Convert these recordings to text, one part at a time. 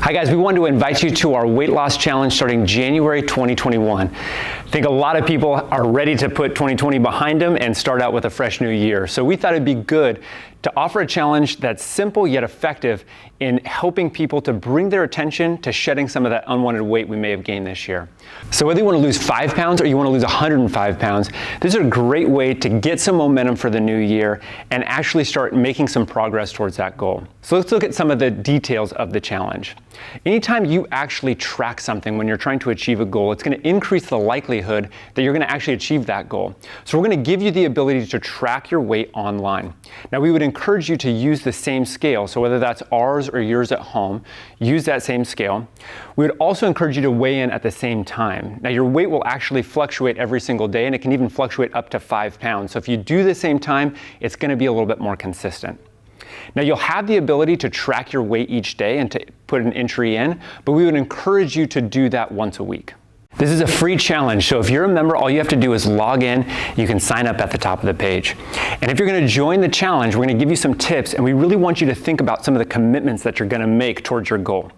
Hi guys, we wanted to invite you to our weight loss challenge starting January 2021. I think a lot of people are ready to put 2020 behind them and start out with a fresh new year. So we thought it'd be good to offer a challenge that's simple yet effective in helping people to bring their attention to shedding some of that unwanted weight we may have gained this year. So whether you want to lose 5 pounds or you want to lose 105 pounds, this is a great way to get some momentum for the new year and actually start making some progress towards that goal. So let's look at some of the details of the challenge. Anytime you actually track something when you're trying to achieve a goal, it's going to increase the likelihood that you're going to actually achieve that goal. So we're going to give you the ability to track your weight online. Now we would encourage you to use the same scale, so whether that's ours or yours at home, use that same scale. We would also encourage you to weigh in at the same time. Now your weight will actually fluctuate every single day, and it can even fluctuate up to 5 pounds. So if you do the same time, it's going to be a little bit more consistent. Now you'll have the ability to track your weight each day and to put an entry in, but we would encourage you to do that once a week. This is a free challenge, so if you're a member, all you have to do is log in. You can sign up at the top of the page. And if you're going to join the challenge, we're going to give you some tips, and we really want you to think about some of the commitments that you're going to make towards your goal.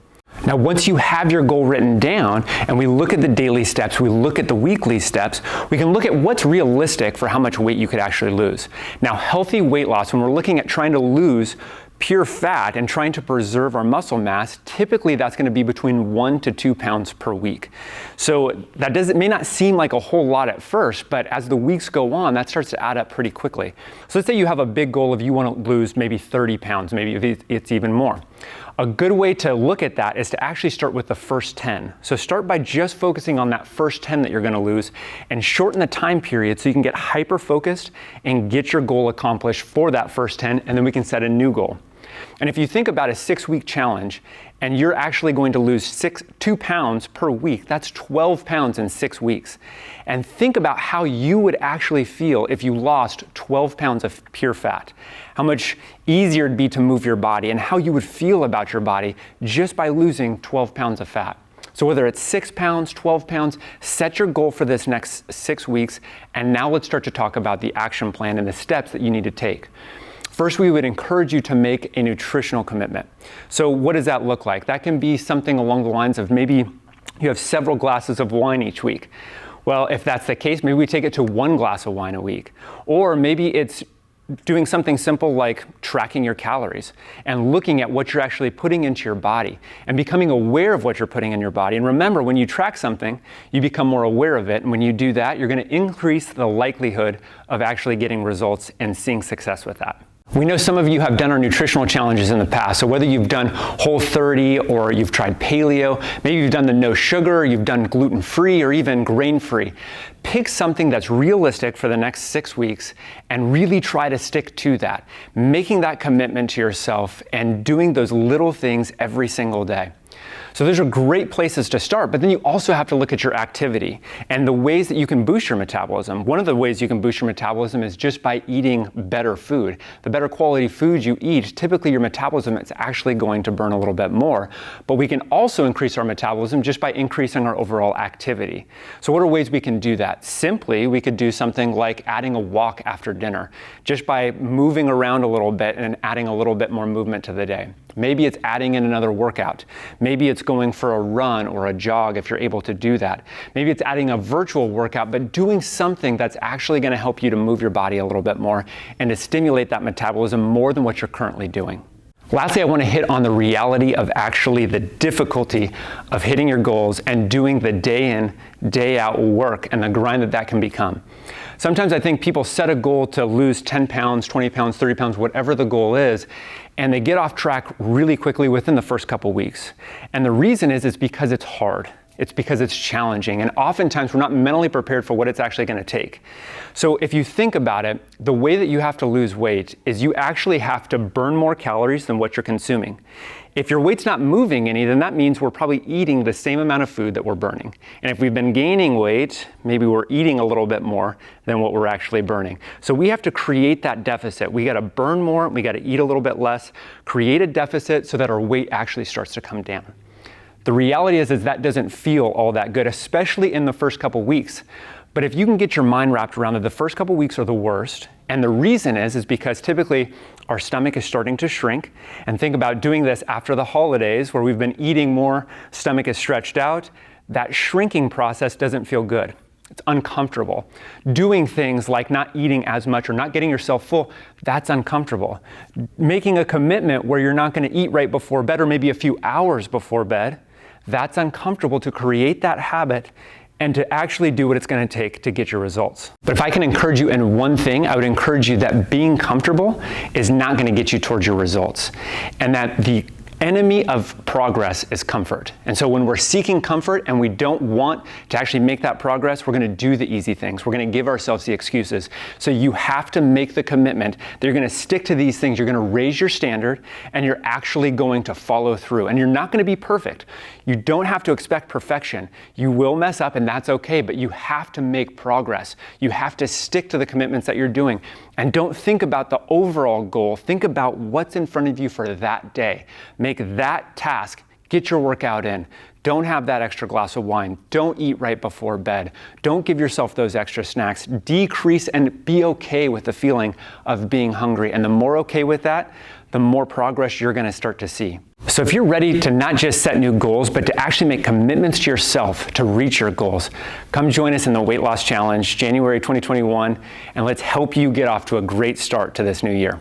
Now, once you have your goal written down and we look at the daily steps, we look at the weekly steps, we can look at what's realistic for how much weight you could actually lose. Now, healthy weight loss, when we're looking at trying to lose pure fat and trying to preserve our muscle mass, typically that's going to be between 1 to 2 pounds per week. So that may not seem like a whole lot at first, but as the weeks go on, that starts to add up pretty quickly. So let's say you have a big goal of you want to lose maybe 30 pounds, maybe it's even more. A good way to look at that is to actually start with the first 10. So start by just focusing on that first 10 that you're going to lose and shorten the time period so you can get hyper-focused and get your goal accomplished for that first 10, and then we can set a new goal. And if you think about a 6-week challenge and you're actually going to lose 2 pounds per week, that's 12 pounds in 6 weeks. And think about how you would actually feel if you lost 12 pounds of pure fat. How much easier it'd be to move your body and how you would feel about your body just by losing 12 pounds of fat. So whether it's 6 pounds, 12 pounds, set your goal for this next 6 weeks. And now let's start to talk about the action plan and the steps that you need to take. First, we would encourage you to make a nutritional commitment. So what does that look like? That can be something along the lines of maybe you have several glasses of wine each week. Well, if that's the case, maybe we take it to 1 glass of wine a week. Or maybe it's doing something simple like tracking your calories and looking at what you're actually putting into your body and becoming aware of what you're putting in your body. And remember, when you track something, you become more aware of it. And when you do that, you're going to increase the likelihood of actually getting results and seeing success with that. We know some of you have done our nutritional challenges in the past, so whether you've done Whole30 or you've tried paleo, maybe you've done the no sugar, you've done gluten-free or even grain-free, pick something that's realistic for the next 6 weeks and really try to stick to that, making that commitment to yourself and doing those little things every single day. So those are great places to start, but then you also have to look at your activity and the ways that you can boost your metabolism. One of the ways you can boost your metabolism is just by eating better food. The better quality food you eat, typically your metabolism is actually going to burn a little bit more, but we can also increase our metabolism just by increasing our overall activity. So what are ways we can do that? Simply, we could do something like adding a walk after dinner, just by moving around a little bit and adding a little bit more movement to the day. Maybe it's adding in another workout. Maybe it's going for a run or a jog if you're able to do that. Maybe it's adding a virtual workout, but doing something that's actually going to help you to move your body a little bit more and to stimulate that metabolism more than what you're currently doing. Lastly, I want to hit on the reality of actually the difficulty of hitting your goals and doing the day in, day out work and the grind that can become. Sometimes I think people set a goal to lose 10 pounds, 20 pounds, 30 pounds, whatever the goal is, and they get off track really quickly within the first couple weeks. And the reason is because it's hard. It's because it's challenging, and oftentimes we're not mentally prepared for what it's actually going to take. So if you think about it, the way that you have to lose weight is you actually have to burn more calories than what you're consuming. If your weight's not moving any, then that means we're probably eating the same amount of food that we're burning. And if we've been gaining weight, maybe we're eating a little bit more than what we're actually burning. So we have to create that deficit. We got to burn more, we got to eat a little bit less, create a deficit so that our weight actually starts to come down. The reality is that doesn't feel all that good, especially in the first couple weeks. But if you can get your mind wrapped around it, the first couple weeks are the worst. And the reason is because typically our stomach is starting to shrink. And think about doing this after the holidays where we've been eating more, stomach is stretched out. That shrinking process doesn't feel good. It's uncomfortable. Doing things like not eating as much or not getting yourself full, that's uncomfortable. Making a commitment where you're not going to eat right before bed or maybe a few hours before bed, that's uncomfortable to create that habit and to actually do what it's going to take to get your results. But if I can encourage you in one thing, I would encourage you that being comfortable is not going to get you towards your results, and that the enemy of progress is comfort. And so when we're seeking comfort and we don't want to actually make that progress, we're going to do the easy things. We're going to give ourselves the excuses. So you have to make the commitment that you're going to stick to these things. You're going to raise your standard and you're actually going to follow through. And you're not going to be perfect. You don't have to expect perfection. You will mess up and that's okay, but you have to make progress. You have to stick to the commitments that you're doing. And don't think about the overall goal. Think about what's in front of you for that day. Make that task. Get your workout in. Don't have that extra glass of wine. Don't eat right before bed. Don't give yourself those extra snacks. Decrease and be okay with the feeling of being hungry. And the more okay with that, the more progress you're going to start to see. So if you're ready to not just set new goals, but to actually make commitments to yourself to reach your goals, come join us in the Weight Loss Challenge, January 2021, and let's help you get off to a great start to this new year.